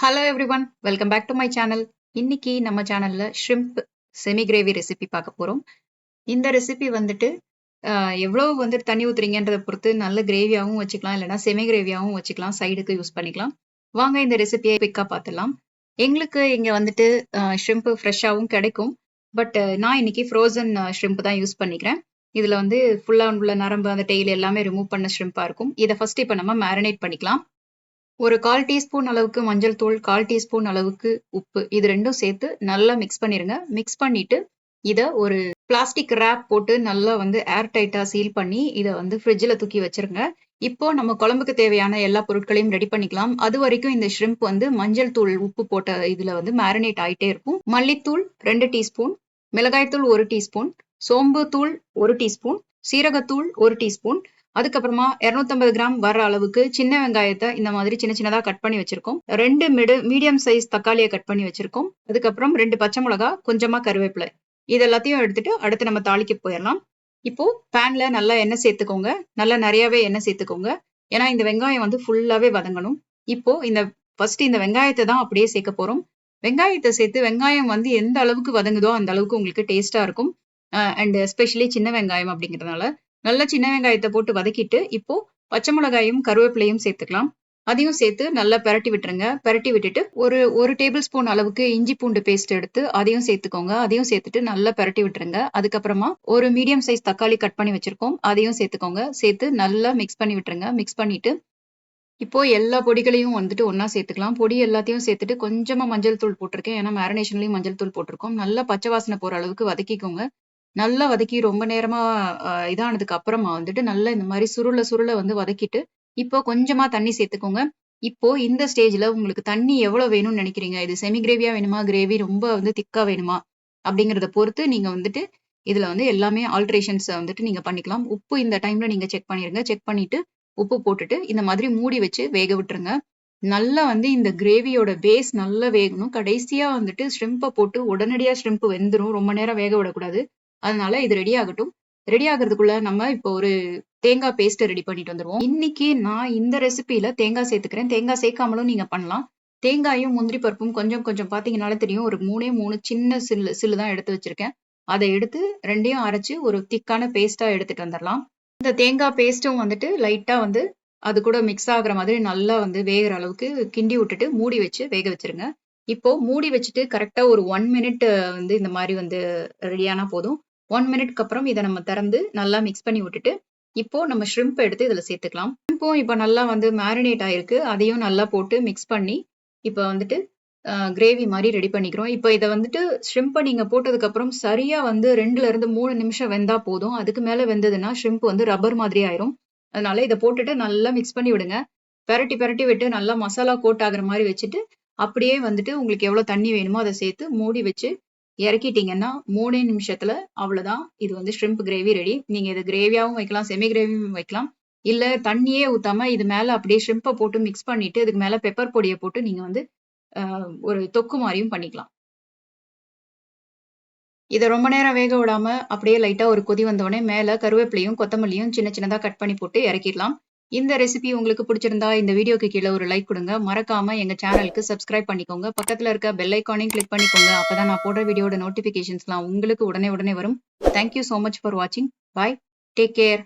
Hello everyone, welcome back to my channel. இன்னைக்கு நம்ம சேனல்ல ஷ்ரிம்ப் செமி கிரேவி ரெசிபி பார்க்க போறோம். இந்த ரெசிபி வந்துட்டு எவ்வளவு வந்துட்டு தண்ணி ஊத்துறீங்கன்றத பொறுத்து நல்ல கிரேவியாவும் வச்சுக்கலாம், இல்லைன்னா செமி கிரேவியாவும் வச்சுக்கலாம், சைடுக்கு யூஸ் பண்ணிக்கலாம். வாங்க இந்த ரெசிபியை குயிக்கா பார்த்துடலாம். எங்களுக்கு இங்க வந்துட்டு ஷ்ரிம்ப் ஃப்ரெஷ்ஷாகவும் கிடைக்கும். பட் நான் இன்னைக்கு ஃப்ரோசன் ஷ்ரிம்ப் தான் யூஸ் பண்ணிக்கிறேன். இதுல வந்து ஃபுல்லா உள்ள நரம்பு, அந்த டெய்ல் எல்லாமே ரிமூவ் பண்ண ஷ்ரிம்பா இருக்கும். இதை ஃபர்ஸ்ட் இப்போ நம்ம மேரினேட் பண்ணிக்கலாம். ஒரு 1/4 டீஸ்பூன் அளவுக்கு மஞ்சள் தூள், 1/4 டீஸ்பூன் அளவுக்கு உப்பு, இது ரெண்டும் சேர்த்து நல்லா மிக்ஸ் பண்ணிருங்க. மிக்ஸ் பண்ணிட்டு இத ஒரு பிளாஸ்டிக் ரேப் போட்டு நல்லா வந்து ஏர் டைட்டா சீல் பண்ணி இத வந்து ஃப்ரிட்ஜ்ல தூக்கி வச்சிருங்க. இப்போ நம்ம குழம்புக்கு தேவையான எல்லா பொருட்களையும் ரெடி பண்ணிக்கலாம். அது வரைக்கும் இந்த ஷ்ரிம்ப் வந்து மஞ்சள் தூள், உப்பு போட்ட இதுல வந்து மேரினேட் ஆயிட்டே இருக்கும். மல்லித்தூள் 2 டீஸ்பூன், மிளகாய்த்தூள் 1 டீஸ்பூன், சோம்பு தூள் 1 டீஸ்பூன், சீரகத்தூள் 1 டீஸ்பூன், அதுக்கப்புறமா 250 கிராம் வர அளவுக்கு சின்ன வெங்காயத்தை இந்த மாதிரி சின்ன சின்னதா கட் பண்ணி வச்சிருக்கோம். 2 மீடியம் சைஸ் தக்காளியை கட் பண்ணி வச்சிருக்கோம். அதுக்கப்புறம் 2 பச்சை மிளகா, கொஞ்சமா கருவேப்பிலை. இது எல்லாத்தையும் எடுத்துட்டு அடுத்து நம்ம தாளிக்க போயிடலாம். இப்போ பேன்ல நல்லா எண்ணெய் சேர்த்துக்கோங்க. நல்லா நிறையவே எண்ணெய் சேர்த்துக்கோங்க. ஏன்னா இந்த வெங்காயம் வந்து ஃபுல்லாவே வதங்கணும். இப்போ ஃபர்ஸ்ட் இந்த வெங்காயத்தை தான் அப்படியே சேர்க்க போறோம். வெங்காயத்தை சேர்த்து வெங்காயம் வந்து எந்த அளவுக்கு வதங்குதோ அந்த அளவுக்கு உங்களுக்கு டேஸ்டா இருக்கும். அண்ட் எஸ்பெஷலி சின்ன வெங்காயம் அப்படிங்கிறதுனால நல்லா சின்ன வெங்காயத்தை போட்டு வதக்கிட்டு இப்போ பச்சை மிளகாயும் கருவேப்பிலையும் சேர்த்துக்கலாம். அதையும் சேர்த்து நல்லா பெரட்டி விட்டுருங்க. பெரட்டி விட்டுட்டு ஒரு டேபிள் ஸ்பூன் அளவுக்கு இஞ்சி பூண்டு பேஸ்ட் எடுத்து அதையும் சேர்த்துக்கோங்க. அதையும் சேர்த்துட்டு நல்லா பெரட்டி விட்டுருங்க. அதுக்கப்புறமா ஒரு மீடியம் சைஸ் தக்காளி கட் பண்ணி வச்சிருக்கோம். அதையும் சேர்த்துக்கோங்க. சேர்த்து நல்லா மிக்ஸ் பண்ணி விட்டுருங்க. மிக்ஸ் பண்ணிட்டு இப்போ எல்லா பொடிகளையும் வந்துட்டு ஒண்ணா சேர்த்துக்கலாம். பொடி எல்லாத்தையும் சேர்த்துட்டு கொஞ்சமா மஞ்சள் தூள் போட்டிருக்கேன். ஏன்னா மேரினேஷன்லயும் மஞ்சள் தூள் போட்டிருக்கோம். நல்லா பச்சை வாசனை போற அளவுக்கு வதக்கிக்கோங்க. நல்லா வதக்கி ரொம்ப நேரமா இதானதுக்கு அப்புறமா வந்துட்டு நல்லா இந்த மாதிரி சுருள சுருள வந்து வதக்கிட்டு இப்போ கொஞ்சமா தண்ணி சேர்த்துக்கோங்க. இப்போ இந்த ஸ்டேஜ்ல உங்களுக்கு தண்ணி எவ்வளவு வேணும்னு நினைக்கிறீங்க? இது செமி கிரேவியா வேணுமா, கிரேவி ரொம்ப வந்து திக்கா வேணுமா அப்படிங்கறத பொறுத்து நீங்க வந்துட்டு இதுல வந்து எல்லாமே ஆல்ட்ரேஷன்ஸ் வந்துட்டு நீங்க பண்ணிக்கலாம். உப்பு இந்த டைம்ல நீங்க செக் பண்ணிருங்க. செக் பண்ணிட்டு உப்பு போட்டுட்டு இந்த மாதிரி மூடி வச்சு வேக விட்டுருங்க. நல்லா வந்து இந்த கிரேவியோட பேஸ் நல்லா வேகணும். கடைசியா வந்துட்டு ஷ்ரிம்ப போட்டு உடனடியா ஷ்ரிம்ப் வெந்துரும். ரொம்ப நேரம் வேக விடக்கூடாது. அதனால இது ரெடி ஆகட்டும். ரெடி ஆகுறதுக்குள்ள நம்ம இப்போ ஒரு தேங்காய் பேஸ்ட் ரெடி பண்ணிட்டு வந்துருவோம். இன்னைக்கு நான் இந்த ரெசிபில தேங்காய் சேர்த்துக்கிறேன். தேங்காய் சேர்க்காமலும் நீங்க பண்ணலாம். தேங்காயும் முந்திரி பருப்பும் கொஞ்சம் கொஞ்சம் பாத்தீங்கன்னாலே தெரியும். ஒரு 3 சின்ன சில்லு தான் எடுத்து வச்சிருக்கேன். அதை எடுத்து 2யும் அரைச்சு ஒரு திக்கான பேஸ்டா எடுத்துட்டு வந்துடலாம். இந்த தேங்காய் பேஸ்ட்டும் வந்துட்டு லைட்டா வந்து அது கூட மிக்ஸ் ஆகுற மாதிரி நல்லா வந்து வேகிற அளவுக்கு கிண்டி விட்டுட்டு மூடி வச்சு வேக வச்சிருங்க. இப்போ மூடி வச்சுட்டு கரெக்டா ஒரு 1 மினிட் வந்து இந்த மாதிரி வந்து ரெடியானா போதும். 1 மினிட்க்கு அப்புறம் இதை நம்ம திறந்து நல்லா மிக்ஸ் பண்ணி விட்டுட்டு இப்போ நம்ம ஷ்ரிம்ப் எடுத்து இதுல சேர்த்துக்கலாம். ஷ்ரிம்பும் இப்போ நல்லா வந்து மேரினேட் ஆயிருக்கு. அதையும் நல்லா போட்டு மிக்ஸ் பண்ணி இப்போ வந்துட்டு கிரேவி மாதிரி ரெடி பண்ணிக்கிறோம். இப்போ இதை வந்துட்டு ஷ்ரிம்பை நீங்க போட்டதுக்கு அப்புறம் சரியா வந்து 2ல இருந்து 3 நிமிஷம் வெந்தா போதும். அதுக்கு மேல வெந்ததுன்னா ஷ்ரிம்ப் வந்து ரப்பர் மாதிரி ஆயிரும். அதனால இதை போட்டுட்டு நல்லா மிக்ஸ் பண்ணி விடுங்க. பெரட்டி பெரட்டி விட்டு நல்லா மசாலா கோட் ஆகுற மாதிரி வச்சுட்டு அப்படியே வந்துட்டு உங்களுக்கு எவ்வளவு தண்ணி வேணுமோ அதை சேர்த்து மூடி வச்சு இறக்கிட்டீங்கன்னா 3 நிமிஷத்துல அவ்வளவுதான். இது வந்து ஷ்ரிம்ப் கிரேவி ரெடி. நீங்க இது கிரேவியாவும் வைக்கலாம், செமி கிரேவியும் வைக்கலாம். இல்ல தண்ணியே ஊத்தாம இது மேல அப்படியே ஷ்ரிம்பை போட்டு மிக்ஸ் பண்ணிட்டு இதுக்கு மேல பெப்பர் பொடியை போட்டு நீங்க வந்து ஒரு தொக்கு மாதிரியும் பண்ணிக்கலாம். இதை ரொம்ப நேரம் வேக விடாம அப்படியே லைட்டா ஒரு கொதி வந்தோடனே மேல கருவேப்பிலையும் கொத்தமல்லியும் சின்ன சின்னதா கட் பண்ணி போட்டு இறக்கிடலாம். இந்த ரெசிபி உங்களுக்கு பிடிச்சிருந்தா இந்த வீடியோக்கு கீழே ஒரு லைக் கொடுங்க. மறக்காம எங்க சேனலுக்கு சப்ஸ்கிரைப் பண்ணிக்கோங்க. பக்கத்துல இருக்க பெல் ஐக்கானையும் கிளிக் பண்ணிக்கோங்க. அப்பதான் நான் போடுற வீடியோட நோட்டிபிகேஷன்ஸ்லாம் உங்களுக்கு உடனே வரும். Thank you so much for watching. Bye. Take care.